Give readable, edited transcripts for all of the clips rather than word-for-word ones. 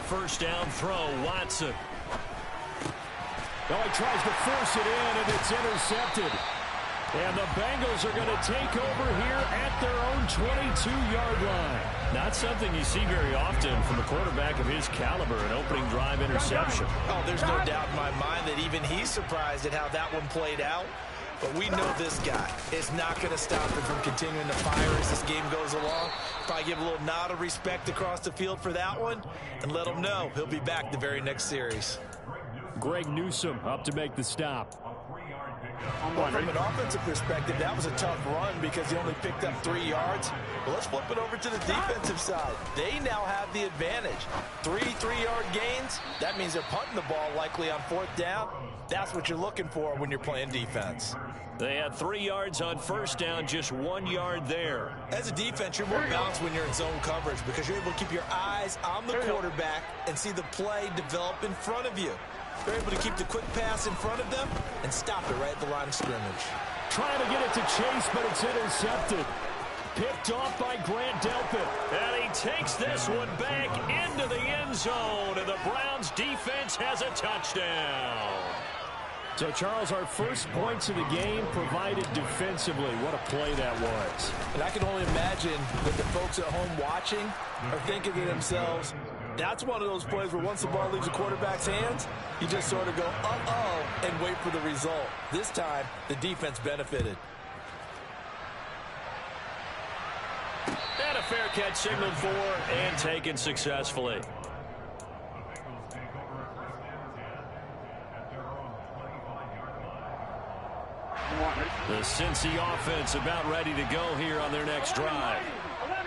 first down throw, Watson. Oh, he tries to force it in, and it's intercepted. And the Bengals are going to take over here at their own 22-yard line. Not something you see very often from a quarterback of his caliber, an opening drive interception. Oh, there's no doubt in my mind that even he's surprised at how that one played out. But we know this guy is not going to stop him from continuing to fire as this game goes along. Probably give a little nod of respect across the field for that one and let him know he'll be back the very next series. Greg Newsome up to make the stop. Well, from an offensive perspective, that was a tough run because he only picked up 3 yards. But let's flip it over to the defensive side. They now have the advantage. 3 3-yard gains. That means they're punting the ball likely on 4th down. That's what you're looking for when you're playing defense. They had 3 yards on first down, just 1 yard there. As a defense, you're more balanced when you're in zone coverage because you're able to keep your eyes on the quarterback and see the play develop in front of you. They're able to keep the quick pass in front of them and stop it right at the line of scrimmage. Trying to get it to Chase, but it's intercepted. Picked off by Grant Delpit. And he takes this one back into the end zone, and the Browns defense has a touchdown. So, Charles, our first points of the game provided defensively. What a play that was. And I can only imagine that the folks at home watching are thinking to themselves, that's one of those plays where once the ball leaves the quarterback's hands, you just sort of go, uh-oh, and wait for the result. This time, the defense benefited. And a fair catch signaled for and taken successfully. The Cincy offense about ready to go here on their next drive.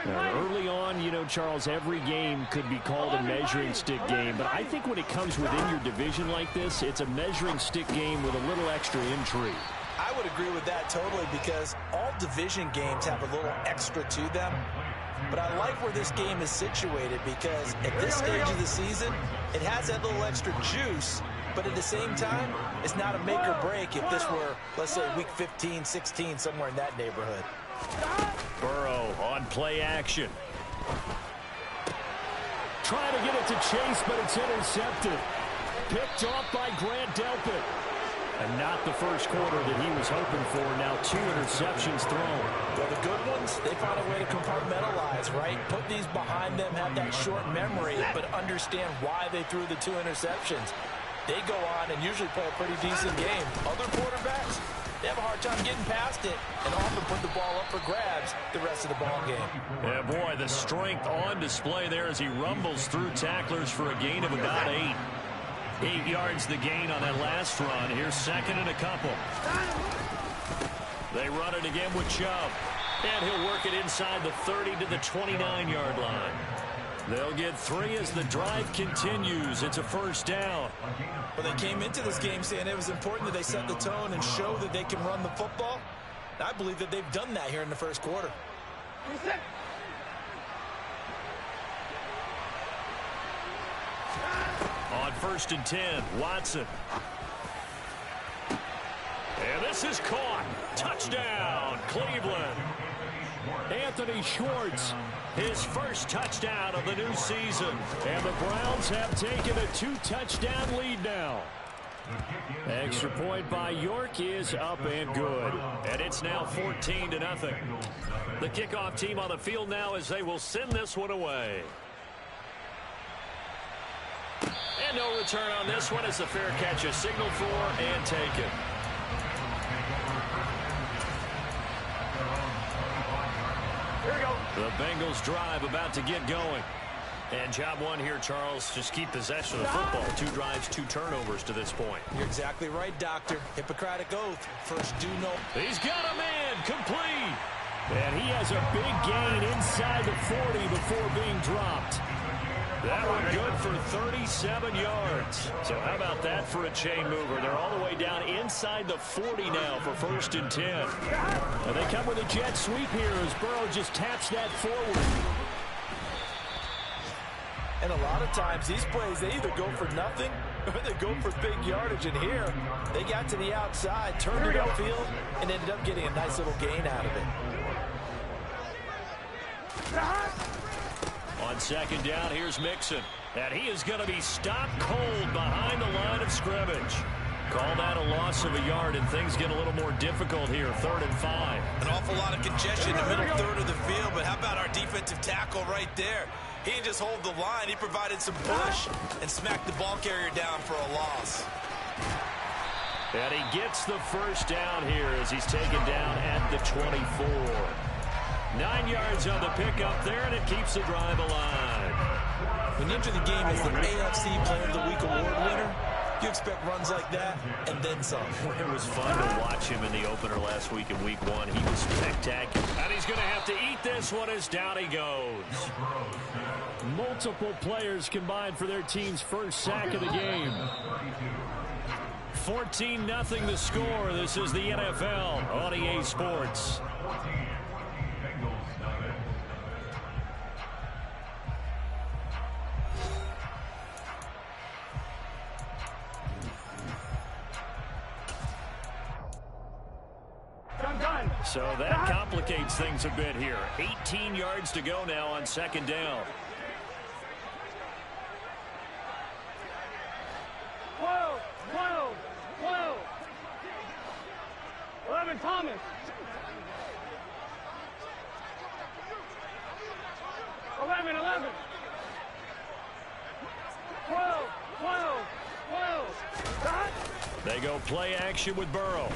Early on, you know, Charles, every game could be called a measuring stick game. But I think when it comes within your division like this, it's a measuring stick game with a little extra intrigue. I would agree with that totally because all division games have a little extra to them. But I like where this game is situated because at this stage of the season, it has that little extra juice. But at the same time, it's not a make or break if this were, let's say, week 15, 16, somewhere in that neighborhood. Burrow on play action. Trying to get it to Chase, but it's intercepted. Picked off by Grant Delpit. And not the first quarter that he was hoping for. Now 2 interceptions thrown. Well, the good ones, they found a way to compartmentalize, right? Put these behind them, have that short memory, but understand why they threw the 2 interceptions. They go on and usually play a pretty decent game. Other quarterbacks, they have a hard time getting past it and often put the ball up for grabs the rest of the ball game. Yeah, boy, the strength on display there as he rumbles through tacklers for a gain of about 8. 8 yards the gain on that last run. Here's second and a couple. They run it again with Chubb. And he'll work it inside the 30 to the 29-yard line. They'll get 3 as the drive continues. It's a first down. Well, they came into this game saying it was important that they set the tone and show that they can run the football. I believe that they've done that here in the first quarter. On 1st and 10, Watson. And this is caught. Touchdown, Cleveland. Anthony Schwartz. His first touchdown of the new season. And the Browns have taken a 2-touchdown lead now. Extra point by York is up and good. And it's now 14-0. The kickoff team on the field now as they will send this one away. And no return on this one as the fair catch is signaled for and taken. The Bengals drive about to get going. And job one here, Charles, just keep possession of the football. 2 drives, 2 turnovers to this point. You're exactly right, Doctor. Hippocratic oath. First, do no. He's got a man complete. And he has a big gain inside the 40 before being dropped. That one good for 37 yards. So how about that for a chain mover? They're all the way down inside the 40 now for 1st and 10. And they come with a jet sweep here as Burrow just taps that forward. And a lot of times these plays, they either go for nothing or they go for big yardage. And here, they got to the outside, turned it upfield, and ended up getting a nice little gain out of it. On 2nd down, here's Mixon. And he is going to be stopped cold behind the line of scrimmage. Call that a loss of a yard, and things get a little more difficult here, 3rd and 5. An awful lot of congestion in the middle third of the field, but how about our defensive tackle right there? He didn't just hold the line. He provided some push and smacked the ball carrier down for a loss. And he gets the first down here as he's taken down at the 24. 9 yards on the pickup there, and it keeps the drive alive. When you enter the game as the AFC Player of the Week award winner, you expect runs like that and then some. It was fun to watch him in the opener last week in week 1. He was spectacular. And he's going to have to eat this one as down he goes. Multiple players combined for their team's first sack of the game. 14-0 the score. This is the NFL on EA Sports. So that complicates things a bit here. 18 yards to go now on 2nd down. Whoa! 11 Thomas. 11. 12. They go play action with Burrow.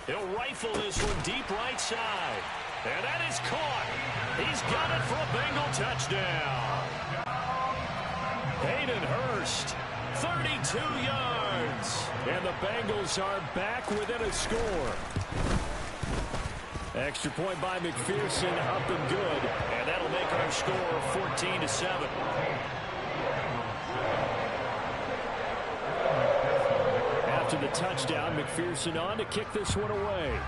He'll rifle this one deep right side. And that is caught. He's got it for a Bengal touchdown. Hayden Hurst, 32 yards. And the Bengals are back within a score. Extra point by McPherson, up and good. And that'll make our score 14-7. After the touchdown, McPherson on to kick this one away.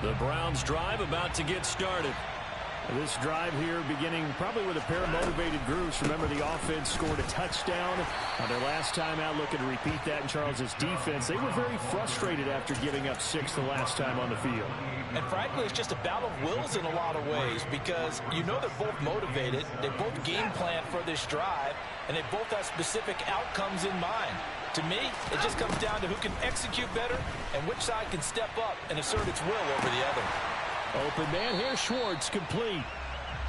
The Browns drive about to get started. This drive here beginning probably with a pair of motivated groups. Remember, the offense scored a touchdown on their last time out, looking to repeat that in Charles's defense. They were very frustrated after giving up 6 the last time on the field. And frankly, it's just a battle of wills in a lot of ways because you know they're both motivated. They both game plan for this drive, and they both have specific outcomes in mind. To me, it just comes down to who can execute better and which side can step up and assert its will over the other. Open man here, Schwartz, complete.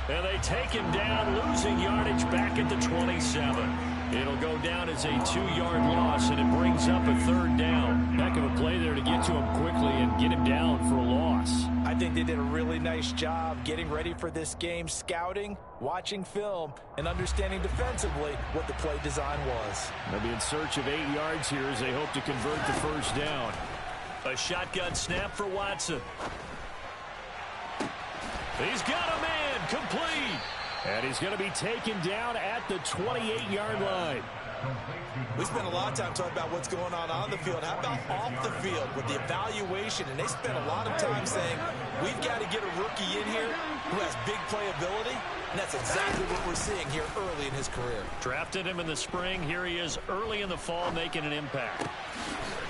And they take him down, losing yardage back at the 27. It'll go down as a 2-yard loss, and it brings up a 3rd down. Heck of a play there to get to him quickly and get him down for a loss. I think they did a really nice job getting ready for this game, scouting, watching film, and understanding defensively what the play design was. They'll be in search of 8 yards here as they hope to convert the first down. A shotgun snap for Watson. He's got a man, complete. And he's going to be taken down at the 28-yard line. We spent a lot of time talking about what's going on the field. How about off the field with the evaluation? And they spent a lot of time saying, we've got to get a rookie in here who has big playability. And that's exactly what we're seeing here early in his career. Drafted him in the spring. Here he is early in the fall making an impact.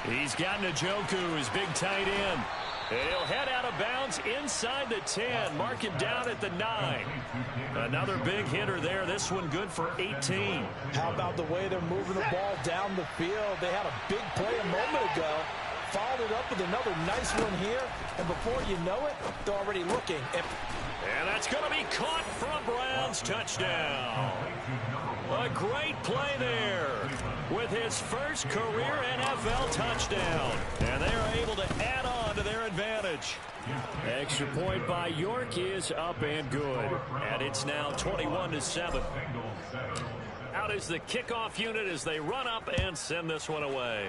He's got Njoku, his big tight end. And he'll head out of bounds inside the 10. Mark him down at the 9. Another big hitter there. This one good for 18. How about the way they're moving the ball down the field? They had a big play a moment ago. Followed it up with another nice one here. And before you know it, they're already looking. And that's going to be caught for a Browns touchdown. A great play there with his first career NFL touchdown. And they are able to add on to their advantage. Extra point by York is up and good. And it's now 21-7. Out is the kickoff unit as they run up and send this one away.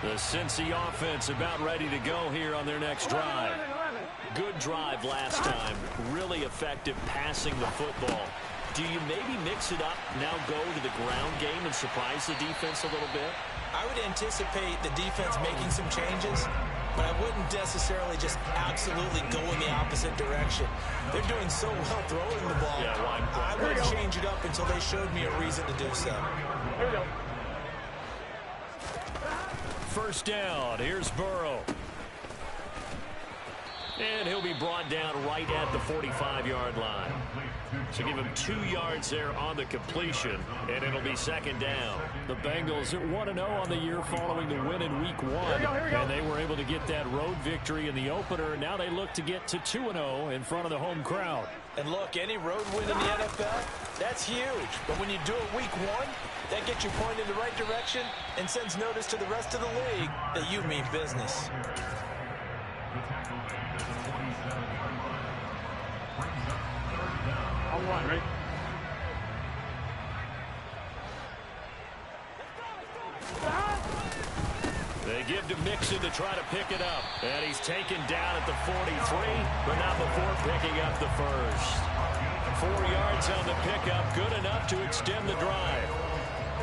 The Cincy offense about ready to go here on their next drive. Good drive last time. Really effective passing the football. Do you maybe mix it up, now go to the ground game and surprise the defense a little bit? I would anticipate the defense making some changes, but I wouldn't necessarily just absolutely go in the opposite direction. They're doing so well throwing the ball. Yeah, I wouldn't change it up until they showed me a reason to do so. Here we go. First down, here's Burrow. And he'll be brought down right at the 45-yard line. So give him 2 yards there on the completion, and it'll be second down. The Bengals are 1-0 on the year following the win in Week 1. Here we go. And they were able to get that road victory in the opener. And now they look to get to 2-0 in front of the home crowd. And look, any road win in the NFL, that's huge. But when you do it Week 1, that gets you pointed in the right direction and sends notice to the rest of the league that you mean business. On one, right? They give to Mixon to try to pick it up. And he's taken down at the 43, but not before picking up the first. 4 yards on the pickup, good enough to extend the drive.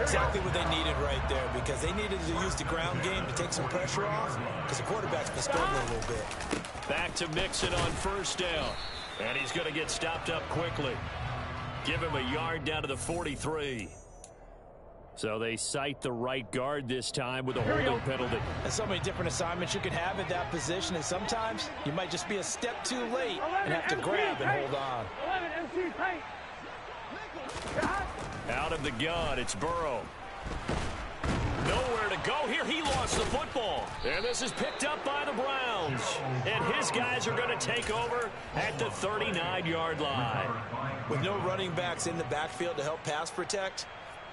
Exactly what they needed right there, because they needed to use the ground game to take some pressure off, because the quarterback's been struggling a little bit. Back to Mixon on first down. And he's going to get stopped up quickly. Give him a yard down to the 43. So they cite the right guard this time with a holding penalty. There's so many different assignments you can have at that position, and sometimes you might just be a step too late and have to grab and hold on. 11, MC tight. Out of the gun, it's Burrow. Nowhere to go here. He lost the football. And this is picked up by the Browns. And his guys are going to take over at the 39-yard line. With no running backs in the backfield to help pass protect,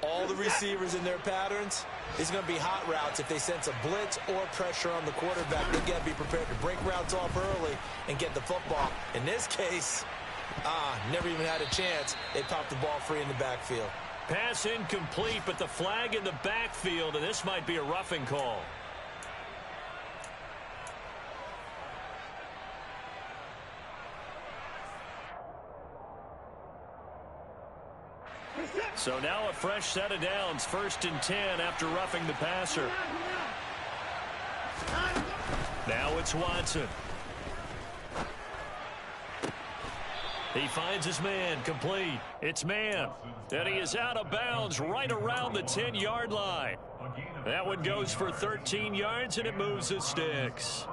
all the receivers in their patterns, it's going to be hot routes if they sense a blitz or pressure on the quarterback. They've got to be prepared to break routes off early and get the football. In this case, never even had a chance. They popped the ball free in the backfield. Pass incomplete, but the flag in the backfield, and this might be a roughing call. So now a fresh set of downs, 1st and 10 after roughing the passer. Now it's Watson. He finds his man, complete. It's man. And he is out of bounds right around the 10-yard line. That one goes for 13 yards, and it moves the sticks.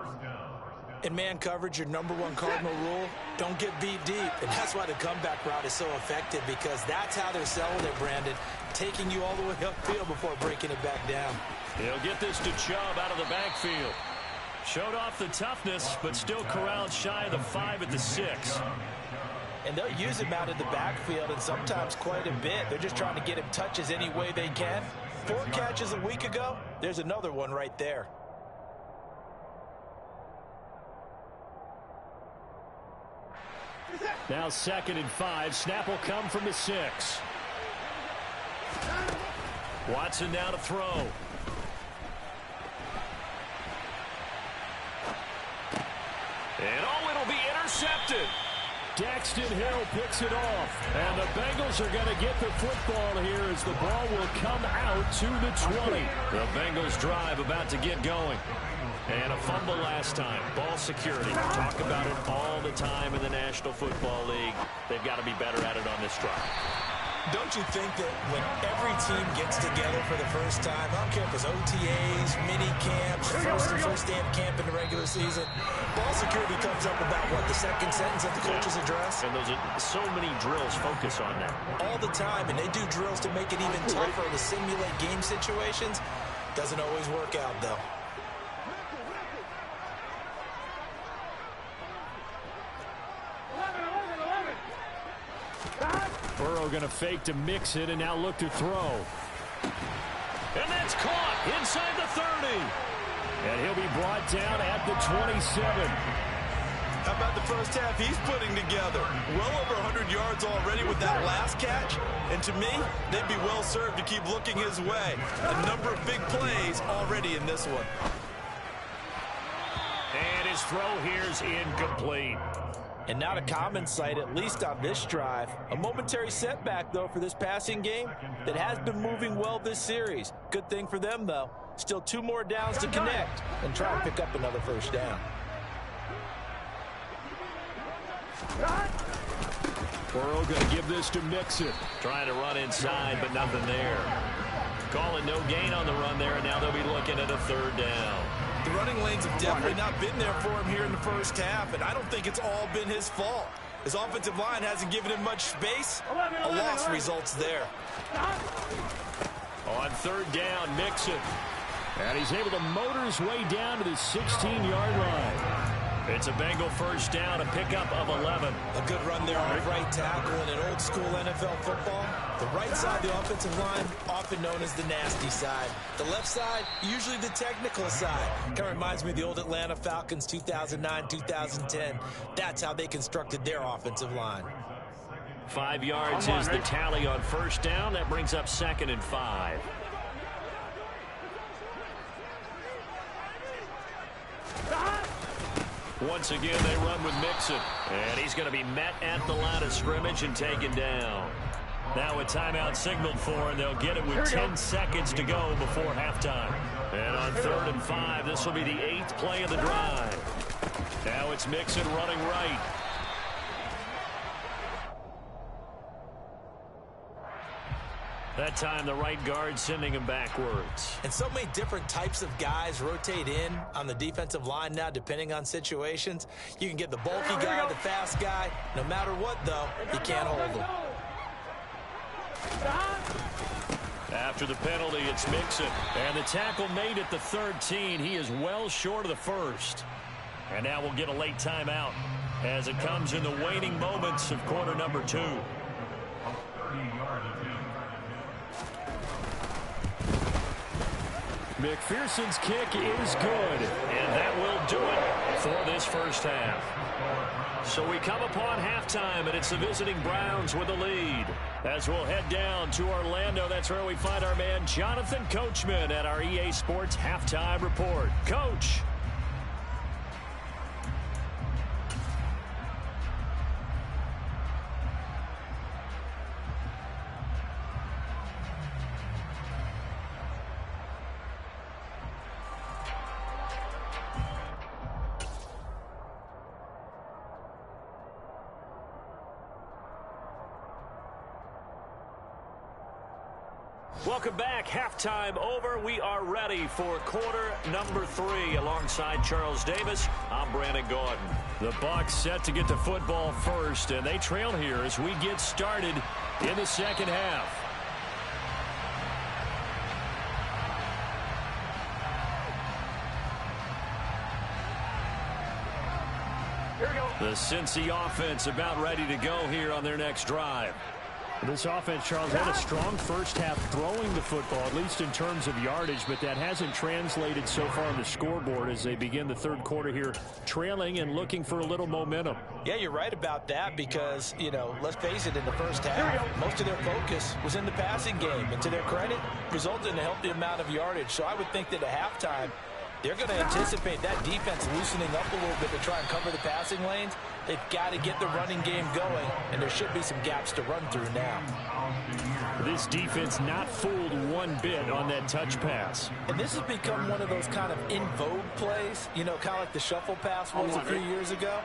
In man coverage, your #1 cardinal rule, don't get beat deep. And that's why the comeback route is so effective, because that's how they're selling it, Brandon. Taking you all the way upfield before breaking it back down. He'll get this to Chubb out of the backfield. Showed off the toughness, but still corralled shy of the 5 at the 6. And they'll use him out of the backfield, and sometimes quite a bit. They're just trying to get him touches any way they can. 4 catches a week ago, there's another one right there. Now 2nd and 5. Snap will come from the 6. Watson now to throw. And it'll be intercepted. Daxton Hill picks it off. And the Bengals are going to get the football here as the ball will come out to the 20. The Bengals drive about to get going. And a fumble last time. Ball security. Talk about it all the time in the National Football League. They've got to be better at it on this drive. Don't you think that when every team gets together for the first time, I don't care if it's OTAs, mini camps, first day of camp in the regular season, ball security comes up about, what, the 2nd sentence of the coach's address? And those are so many drills focus on that. All the time, and they do drills to make it even tougher to simulate game situations. Doesn't always work out, though. Burrow going to fake to mix it and now look to throw. And that's caught inside the 30. And he'll be brought down at the 27. How about the first half he's putting together? Well over 100 yards already with that last catch. And to me, they'd be well served to keep looking his way. A number of big plays already in this one. And his throw here's incomplete. And not a common sight, at least on this drive. A momentary setback, though, for this passing game that has been moving well this series. Good thing for them, though. Still 2 more downs to connect and try and pick up another first down. Burrow going to give this to Mixon. Trying to run inside, but nothing there. Calling no gain on the run there, and now they'll be looking at a 3rd down. The running lanes have definitely not been there for him here in the first half, and I don't think it's all been his fault. His offensive line hasn't given him much space. A loss results there. On 3rd down, Mixon. And he's able to motor his way down to the 16-yard line. It's a Bengal first down, a pickup of 11. A good run there on the right tackle in an old-school NFL football. The right side of the offensive line, often known as the nasty side. The left side, usually the technical side. Kind of reminds me of the old Atlanta Falcons 2009-2010. That's how they constructed their offensive line. 5 yards is the tally on first down. That brings up 2nd and 5. Once again, they run with Mixon. And he's going to be met at the line of scrimmage and taken down. Now a timeout signaled for, and they'll get it with 10 seconds to go before halftime. And on 3rd and 5, this will be the 8th play of the drive. Now it's Mixon running right. That time, the right guard sending him backwards. And so many different types of guys rotate in on the defensive line now, depending on situations. You can get the bulky guy, the fast guy. No matter what, though, you can't hold him. After the penalty, it's Mixon. And the tackle made at the 13. He is well short of the first. And now we'll get a late timeout as it comes in the waning moments of quarter number 2. McPherson's kick is good. And that will do it for this first half. So we come upon halftime, and it's the visiting Browns with the lead. As we'll head down to Orlando, that's where we find our man Jonathan Coachman at our EA Sports Halftime Report. Coach. Welcome back. Halftime over. We are ready for quarter number 3. Alongside Charles Davis, I'm Brandon Gordon. The Bucs set to get the football first, and they trail here as we get started in the second half. The Cincy offense about ready to go here on their next drive. This offense, Charles, had a strong first half throwing the football, at least in terms of yardage, but that hasn't translated so far on the scoreboard as they begin the third quarter here, trailing and looking for a little momentum. Yeah, you're right about that because, you know, let's face it, in the first half, most of their focus was in the passing game. And to their credit, resulted in a healthy amount of yardage. So I would think that at halftime, they're going to anticipate that defense loosening up a little bit to try and cover the passing lanes. They've got to get the running game going, and there should be some gaps to run through now. This defense not fooled one bit on that touch pass. And this has become one of those kind of in vogue plays, you know, kind of like the shuffle pass was a few years ago.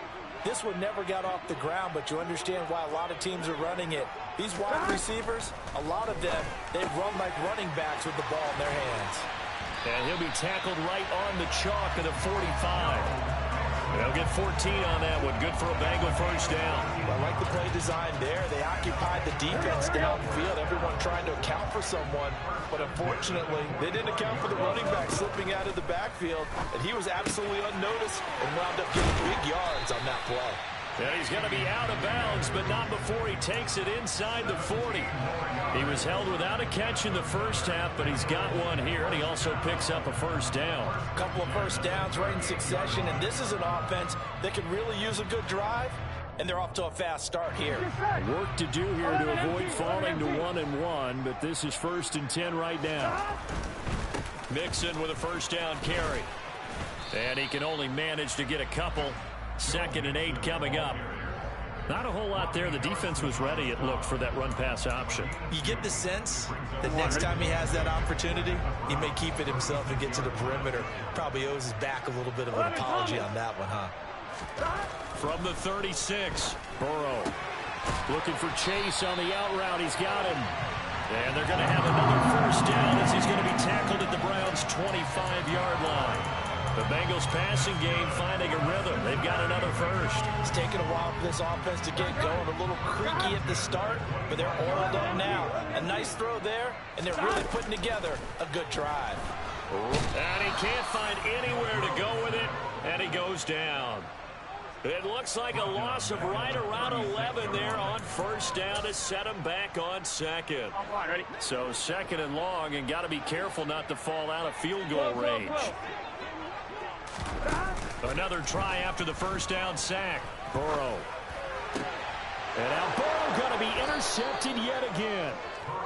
This one never got off the ground, but you understand why a lot of teams are running it. These wide receivers, a lot of them, they run like running backs with the ball in their hands. And he'll be tackled right on the chalk at the 45. They'll get 14 on that one. Good for a Bengal first down. I like the play design there. They occupied the defense downfield. Everyone trying to account for someone. But unfortunately, they didn't account for the running back slipping out of the backfield. And he was absolutely unnoticed and wound up getting big yards on that play. And he's going to be out of bounds, but not before he takes it inside the 40. He was held without a catch in the first half, but he's got one here, and he also picks up a first down. A couple of first downs right in succession, and this is an offense that can really use a good drive, and they're off to a fast start here. Work to do here to avoid falling to 1-1, but this is 1st and 10 right now. Mixon with a first down carry. And he can only manage to get a couple. 2nd and 8 coming up. Not a whole lot there. The defense was ready, it looked, for that run-pass option. You get the sense that next time he has that opportunity, he may keep it himself and get to the perimeter. Probably owes his back a little bit of an apology on that one, huh? From the 36, Burrow looking for Chase on the out route. He's got him. And they're going to have another first down as he's going to be tackled at the Browns' 25-yard line. The Bengals passing game finding a rhythm. They've got another first. It's taken a while for this offense to get going. A little creaky at the start, but they're oiled up now. A nice throw there, and they're really putting together a good drive. And he can't find anywhere to go with it, and he goes down. It looks like a loss of right around 11 there on first down to set him back on second. So second and long, and got to be careful not to fall out of field goal range. Another try after the first down sack. Burrow. And now Burrow going to be intercepted yet again.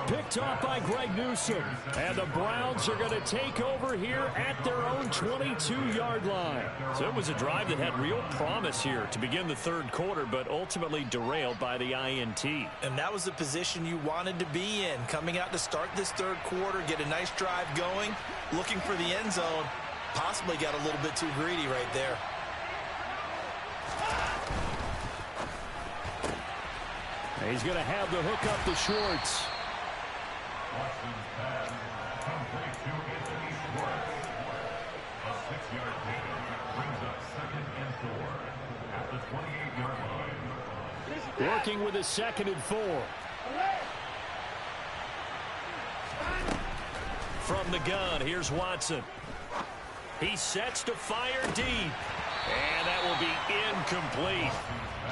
Picked off by Greg Newsome. And the Browns are going to take over here at their own 22-yard line. So it was a drive that had real promise here to begin the third quarter, but ultimately derailed by the INT. And that was the position you wanted to be in. Coming out to start this third quarter, get a nice drive going, looking for the end zone. Possibly got a little bit too greedy right there. He's going to have the hook up the shorts. Working with a 2nd and 4. From the gun, here's Watson. He sets to fire deep. And that will be incomplete.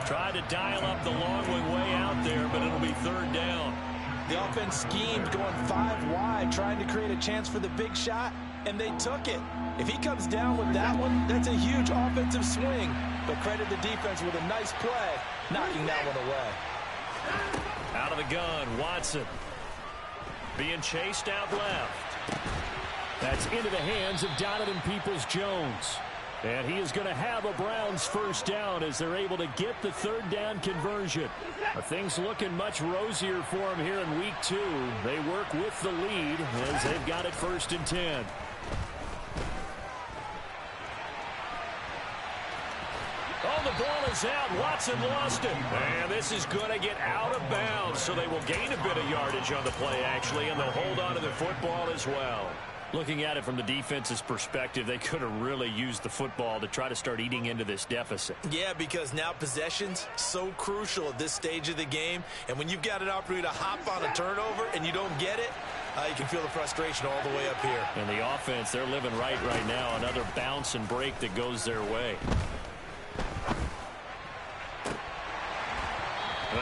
Tried to dial up the long one way out there, but it'll be third down. The offense schemed going 5 wide, trying to create a chance for the big shot, and they took it. If he comes down with that one, that's a huge offensive swing. But credit the defense with a nice play, knocking that one away. Out of the gun, Watson. Being chased out left. That's into the hands of Donovan Peoples-Jones. And he is going to have a Browns first down as they're able to get the third down conversion. Things looking much rosier for him here in week 2. They work with the lead as they've got it 1st and 10. Oh, the ball is out. Watson lost it. And this is going to get out of bounds, so they will gain a bit of yardage on the play, actually, and they'll hold on to the football as well. Looking at it from the defense's perspective, they could have really used the football to try to start eating into this deficit. Yeah, because now possession's so crucial at this stage of the game. And when you've got an opportunity to hop on a turnover and you don't get it, you can feel the frustration all the way up here. And the offense, they're living right now. Another bounce and break that goes their way.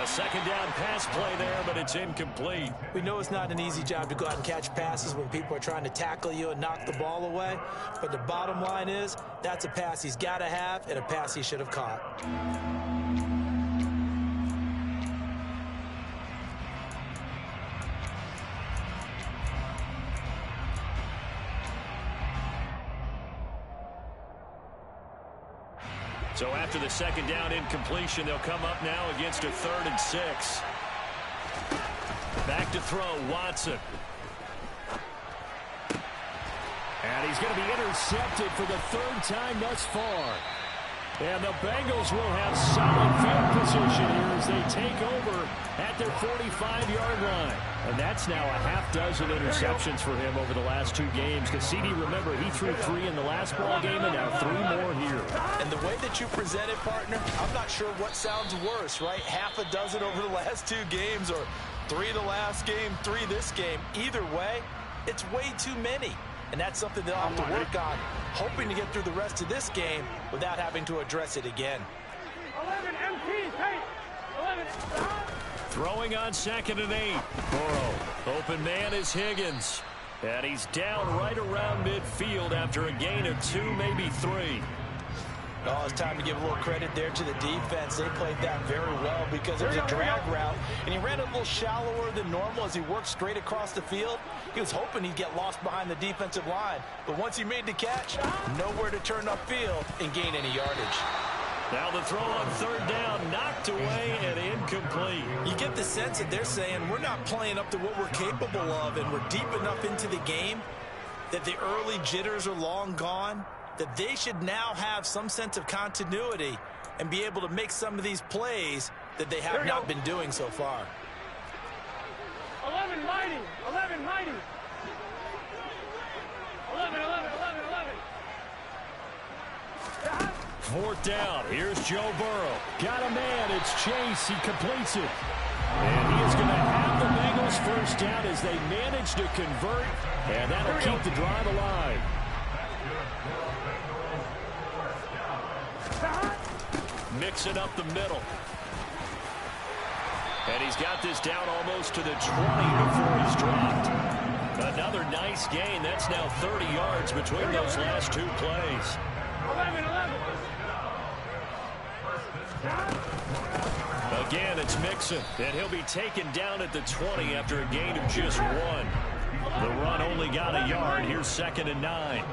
A second down pass play there, but it's incomplete. We know it's not an easy job to go out and catch passes when people are trying to tackle you and knock the ball away. But the bottom line is, that's a pass he's got to have and a pass he should have caught. So after the second down incompletion, they'll come up now against a 3rd and 6. Back to throw, Watson. And he's going to be intercepted for the 3rd time thus far. And the Bengals will have solid field position here as they take over at their 45-yard line. And that's now a half dozen interceptions for him over the last 2 games. Because CD, remember, he threw 3 in the last ball game and now 3 more here. And the way that you present it, partner, I'm not sure what sounds worse, right? Half a dozen over the last 2 games or 3 the last game, 3 this game. Either way, it's way too many. And that's something they'll have to work on, hoping to get through the rest of this game without having to address it again. 11 MPs, hey! 11. Throwing on 2nd and 8. Burrow. Open man is Higgins. And he's down right around midfield after a gain of 2, maybe 3. Oh, it's time to give a little credit there to the defense. They played that very well because it was a drag route, and he ran a little shallower than normal as he worked straight across the field. He was hoping he'd get lost behind the defensive line, but once he made the catch, nowhere to turn upfield and gain any yardage. Now the throw on third down, knocked away and incomplete. You get the sense that they're saying we're not playing up to what we're capable of, and we're deep enough into the game that the early jitters are long gone, that they should now have some sense of continuity and be able to make some of these plays that they have not been doing so far. 11 mighty. 11 mighty. 11, 11, 11, 11. Fourth down. Here's Joe Burrow. Got a man. It's Chase. He completes it. And he is going to have the Bengals first down as they manage to convert. And that'll keep the drive alive. Mix it up the middle. And he's got this down almost to the 20 before he's dropped. Another nice gain. That's now 30 yards between those last two plays. 11, 11. Again, it's Mixon, and he'll be taken down at the 20 after a gain of just one. The run only got a yard. Here's 2nd and 9.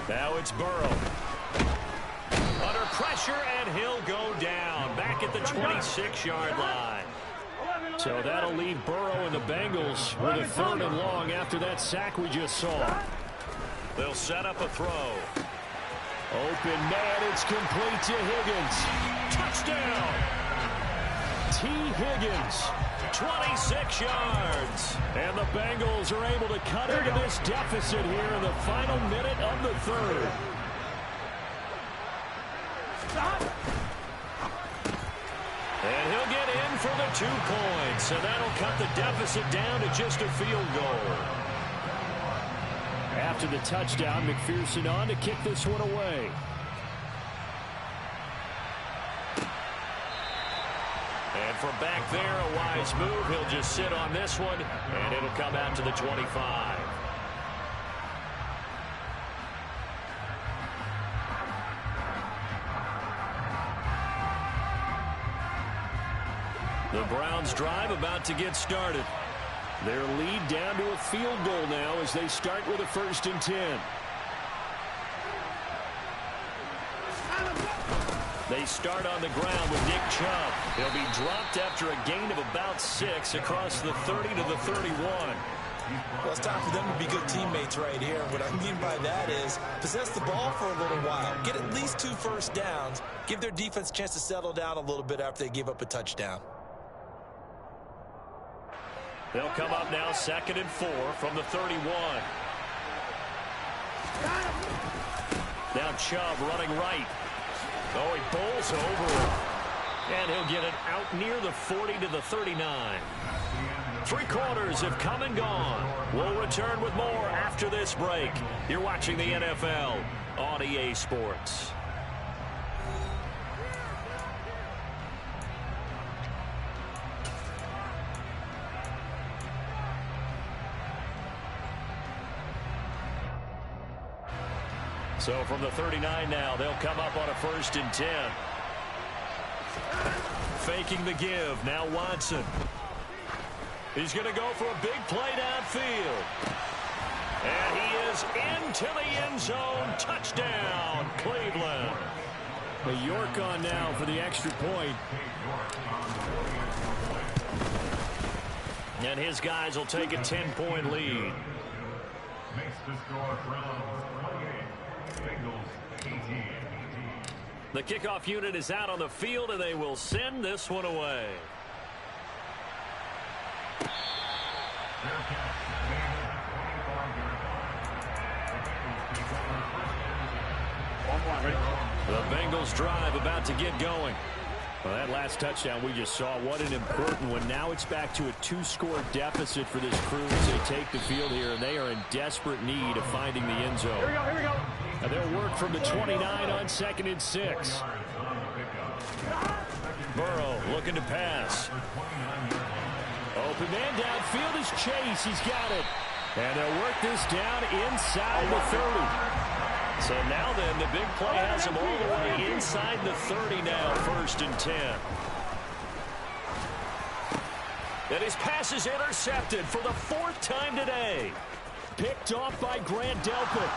Now it's Burrow. Under pressure, and he'll go down. Back at the 26-yard line. So that'll leave Burrow and the Bengals with a 3rd and long after that sack we just saw. They'll set up a throw. Open man, it's complete to Higgins. Touchdown! T. Higgins. 26 yards. And the Bengals are able to cut into this deficit here in the final minute of the 3rd. And he'll get in for the 2 points. And that'll cut the deficit down to just a field goal. After the touchdown, McPherson on to kick this one away. And from back there, a wise move. He'll just sit on this one, and it'll come out to the 25. The Browns' drive about to get started. Their lead down to a field goal now as they start with a 1st and 10. They start on the ground with Nick Chubb. He'll be dropped after a gain of about 6 across the 30 to the 31. Well, it's time for them to be good teammates right here. What I mean by that is possess the ball for a little while. Get at least 2 first downs. Give their defense a chance to settle down a little bit after they give up a touchdown. They'll come up now 2nd and 4 from the 31. Now Chubb running right. Oh, he bowls over it. And he'll get it out near the 40 to the 39. 3 quarters have come and gone. We'll return with more after this break. You're watching the NFL on EA Sports. So from the 39 now, they'll come up on a 1st and 10. Faking the give. Now Watson. He's going to go for a big play downfield. And he is into the end zone. Touchdown, Cleveland. The York on now for the extra point. And his guys will take a 10-point lead. The kickoff unit is out on the field, and they will send this one away. The Bengals drive about to get going. Well, that last touchdown we just saw, what an important one. Now it's back to a 2-score deficit for this crew as they take the field here, and they are in desperate need of finding the end zone. Here we go, here we go. And they'll work from the 29 on 2nd and 6. Burrow looking to pass. Open man downfield is Chase. He's got it. And they'll work this down inside the 30. So now then, the big play has him all the way inside the 30 now, 1st and 10. And his pass is intercepted for the 4th time today. Picked off by Grant Delpit.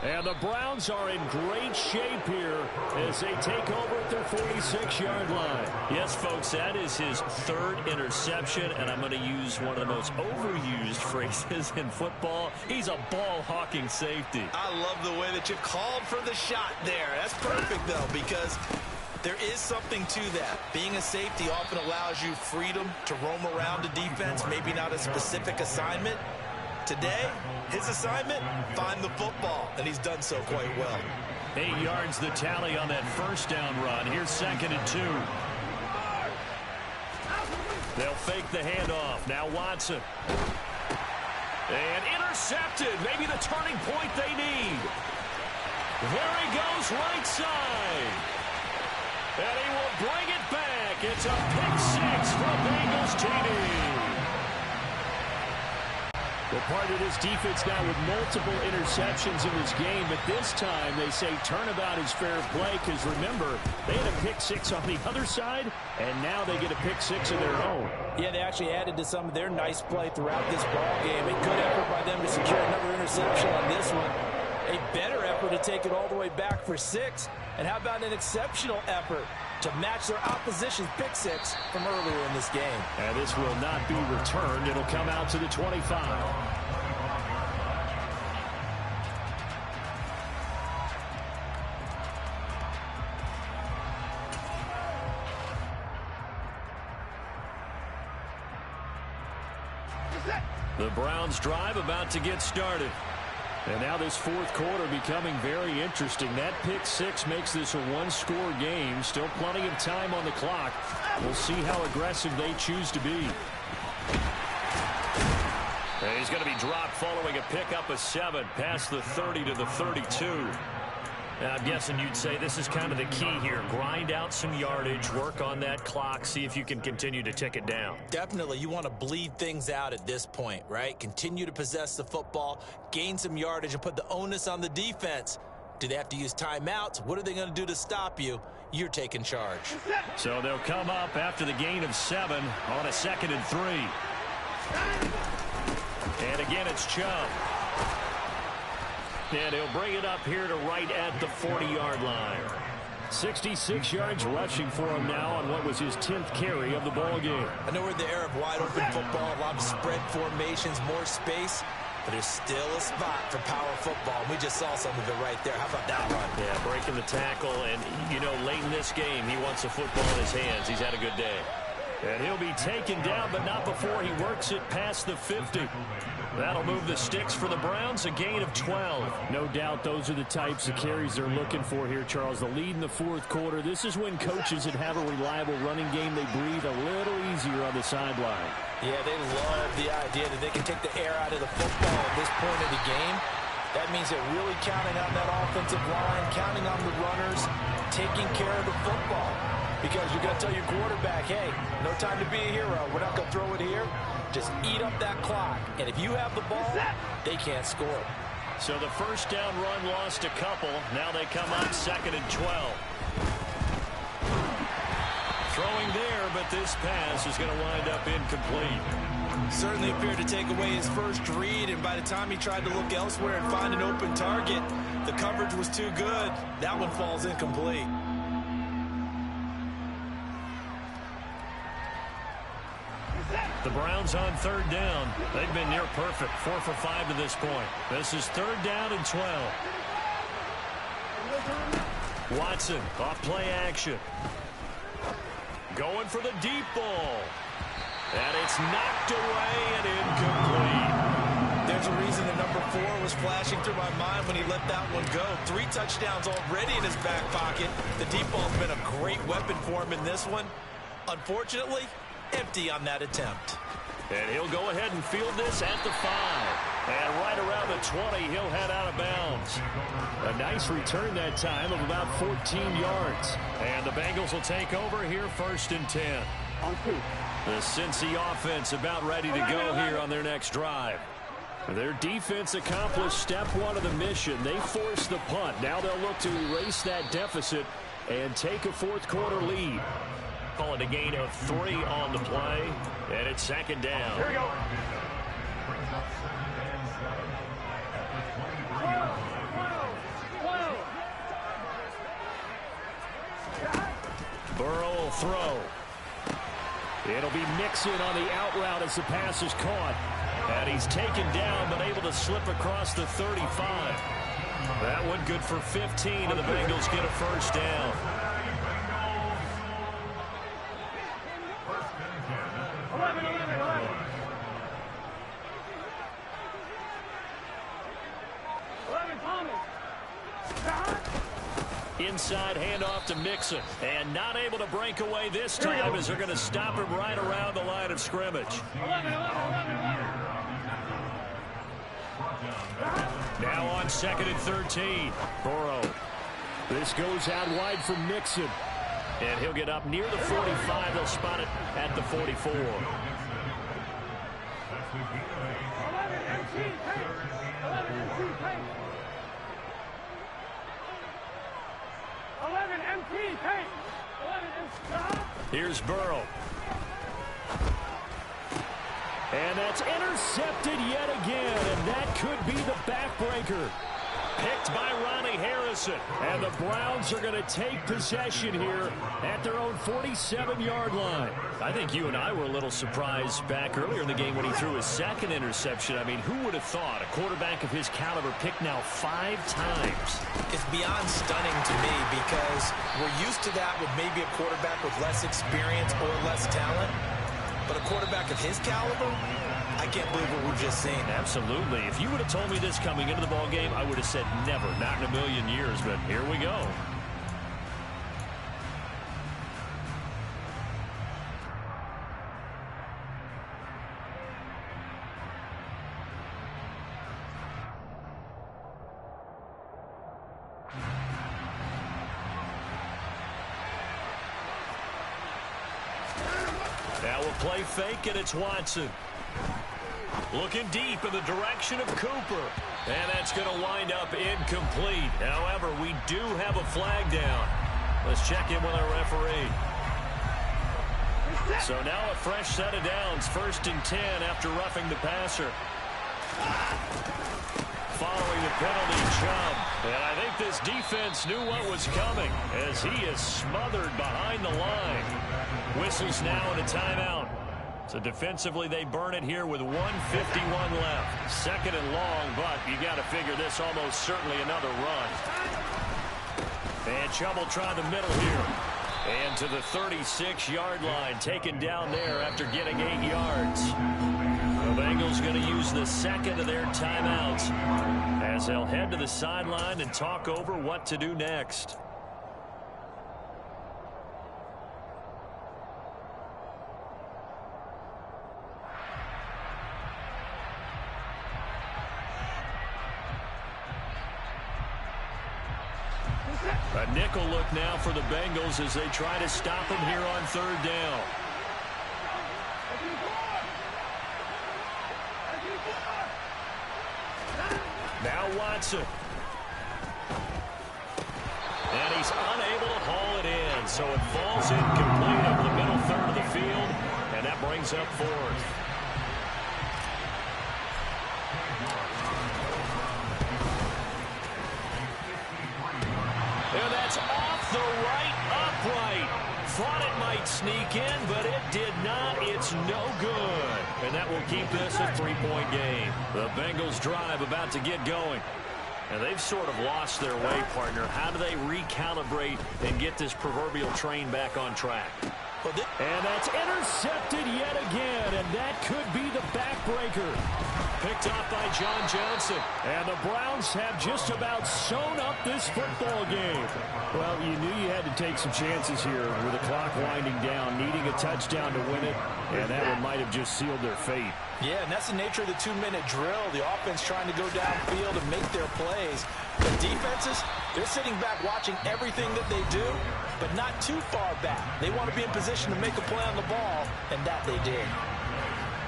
And the Browns are in great shape here as they take over at their 46-yard line. Yes, folks, that is his third interception, and I'm going to use one of the most overused phrases in football. He's a ball-hawking safety. I love the way that you called for the shot there. That's perfect, though, because there is something to that. Being a safety often allows you freedom to roam around the defense, maybe not a specific assignment. Today, his assignment, find the football, and he's done so quite well. 8 yards the tally on that first down run. Here's 2nd and 2. They'll fake the handoff. Now Watson. And intercepted. Maybe the turning point they need. There he goes, right side. And he will bring it back. It's a pick 6 from Bengals TD. Well, part of this defense now with multiple interceptions in this game, but this time they say turnabout is fair play because, remember, they had a pick 6 on the other side, and now they get a pick 6 of their own. Yeah, they actually added to some of their nice play throughout this ball game. A good effort by them to secure another interception on this one. A better effort to take it all the way back for 6. And how about an exceptional effort to match their opposition's pick 6 from earlier in this game. And this will not be returned. It'll come out to the 25. The Browns drive about to get started. And now this fourth quarter becoming very interesting. That pick 6 makes this a one-score game. Still plenty of time on the clock. We'll see how aggressive they choose to be. And he's going to be dropped following a pickup of 7 past the 30 to the 32. And I'm guessing you'd say this is kind of the key here. Grind out some yardage, work on that clock, see if you can continue to tick it down. Definitely, you want to bleed things out at this point, right? Continue to possess the football, gain some yardage, and put the onus on the defense. Do they have to use timeouts? What are they going to do to stop you? You're taking charge. So they'll come up after the gain of 7 on a 2nd and 3. And again, it's Chubb. And he'll bring it up here to right at the 40-yard line. 66 yards rushing for him now on what was his 10th carry of the ball game. I know we're in the era of wide-open football, a lot of spread formations, more space, but there's still a spot for power football. We just saw some of it right there. How about that run? Yeah, breaking the tackle, and, you know, late in this game, he wants the football in his hands. He's had a good day. And he'll be taken down, but not before he works it past the 50. That'll move the sticks for the Browns, a gain of 12. No doubt those are the types of carries they're looking for here, Charles. The lead in the fourth quarter. This is when coaches that have a reliable running game, they breathe a little easier on the sideline. Yeah, they love the idea that they can take the air out of the football at this point of the game. That means they're really counting on that offensive line, counting on the runners, taking care of the football. Because you're going to tell your quarterback, hey, no time to be a hero. We're not going to throw it here. Just eat up that clock. And if you have the ball, they can't score. So the first down run lost a couple. Now they come up 2nd and 12. Throwing there, but this pass is going to wind up incomplete. Certainly appeared to take away his first read, and by the time he tried to look elsewhere and find an open target, the coverage was too good. That one falls incomplete. The Browns on 3rd down. They've been near perfect, 4 for 5 to this point. This is 3rd down and 12. Watson off play action. Going for the deep ball. And it's knocked away and incomplete. There's a reason the number 4 was flashing through my mind when he let that one go. 3 touchdowns already in his back pocket. The deep ball's been a great weapon for him in this one. Unfortunately, empty on that attempt. And he'll go ahead and field this at the 5. And right around the 20, he'll head out of bounds. A nice return that time of about 14 yards. And the Bengals will take over here 1st and 10. The Cincy offense about ready to go here on their next drive. Their defense accomplished step 1 of the mission. They forced the punt. Now they'll look to erase that deficit and take a fourth quarter lead. Call it a gain of 3 on the play, and it's 2nd down. Here we go. Burrow will throw. It'll be Mixon on the out route as the pass is caught. And he's taken down, but able to slip across the 35. That one good for 15, and the Bengals get a first down. Inside handoff to Mixon, and not able to break away this time as they're going to stop him right around the line of scrimmage. Now on 2nd and 13. Burrow. This goes out wide for Mixon. And he'll get up near the 45. They'll spot it at the 44. 11 MT, 11 MT, 11 MT. Here's Burrow. And that's intercepted yet again, and that could be the backbreaker. Picked by Ronnie Harrison. And the Browns are going to take possession here at their own 47-yard line. I think you and I were a little surprised back earlier in the game when he threw his second interception. I mean, who would have thought a quarterback of his caliber picked now 5 times? It's beyond stunning to me because we're used to that with maybe a quarterback with less experience or less talent. But a quarterback of his caliber, I can't believe what we've just seen. Absolutely. If you would have told me this coming into the ball game, I would have said never, not in a million years. But here we go. Now we'll play fake, and it's Watson. Looking deep in the direction of Cooper. And that's going to wind up incomplete. However, we do have a flag down. Let's check in with our referee. So now a fresh set of downs. 1st and 10 after roughing the passer. Following the penalty, Chubb. And I think this defense knew what was coming as he is smothered behind the line. Whistles now and a timeout. So defensively, they burn it here with 1:51 left. 2nd and long, but you got to figure this almost certainly another run. And Chubb will try the middle here. And to the 36-yard line, taken down there after getting 8 yards. The Bengals going to use the second of their timeouts as they'll head to the sideline and talk over what to do next. A nickel look now for the Bengals as they try to stop him here on 3rd down. Now Watson. And he's unable to haul it in, so it falls incomplete over the middle third of the field, and that brings up 4th. And that's off the right upright. Thought it might sneak in, but it did not. It's no good. And that will keep this a 3-point game. The Bengals drive about to get going. And they've sort of lost their way, partner. How do they recalibrate and get this proverbial train back on track? And that's intercepted yet again, and that could be the backbreaker. Picked off by John Johnson. And the Browns have just about sewn up this football game. Well, you knew you had to take some chances here with the clock winding down, needing a touchdown to win it, and that one might have just sealed their fate. Yeah, and that's the nature of the 2-minute drill. The offense trying to go downfield and make their plays. The defenses, they're sitting back watching everything that they do, but not too far back. They want to be in position to make a play on the ball, and that they did.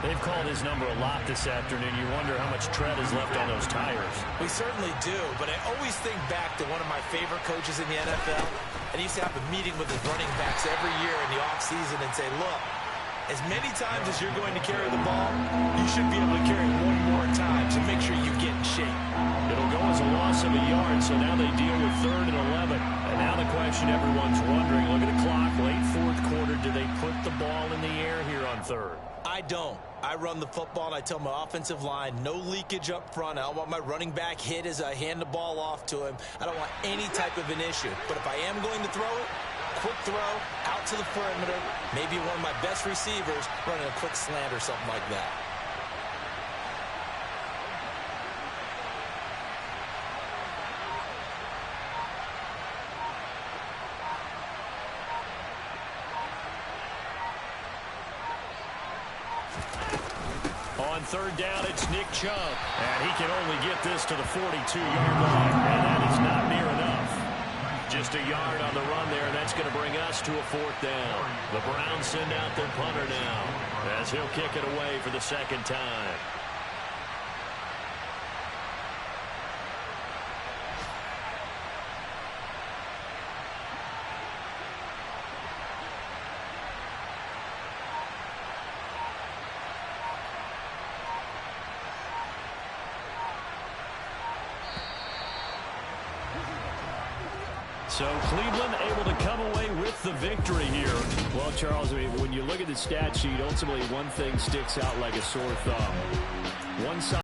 They've called his number a lot this afternoon. You wonder how much tread is left on those tires. We certainly do, but I always think back to one of my favorite coaches in the NFL, and he used to have a meeting with his running backs every year in the offseason and say, look, As many times as you're going to carry the ball, you should be able to carry it one more time to make sure you get in shape. It'll go as a loss of a yard, so now they deal with 3rd and 11. And now the question everyone's wondering, look at the clock, late 4th quarter, do they put the ball in the air here on 3rd? I don't. I run the football, and I tell my offensive line, no leakage up front. I don't want my running back hit as I hand the ball off to him. I don't want any type of an issue. But if I am going to throw it, quick throw, out to the perimeter, maybe one of my best receivers running a quick slant or something like that. On 3rd down, it's Nick Chubb. And he can only get this to the 42-yard line. And that is not near enough. Just a yard on the run there, and that's going to bring us to a 4th down. The Browns send out their punter now, as he'll kick it away for the 2nd time. So Cleveland able to come away with the victory here. Well, Charles, I mean, when you look at the stat sheet, ultimately one thing sticks out like a sore thumb. One side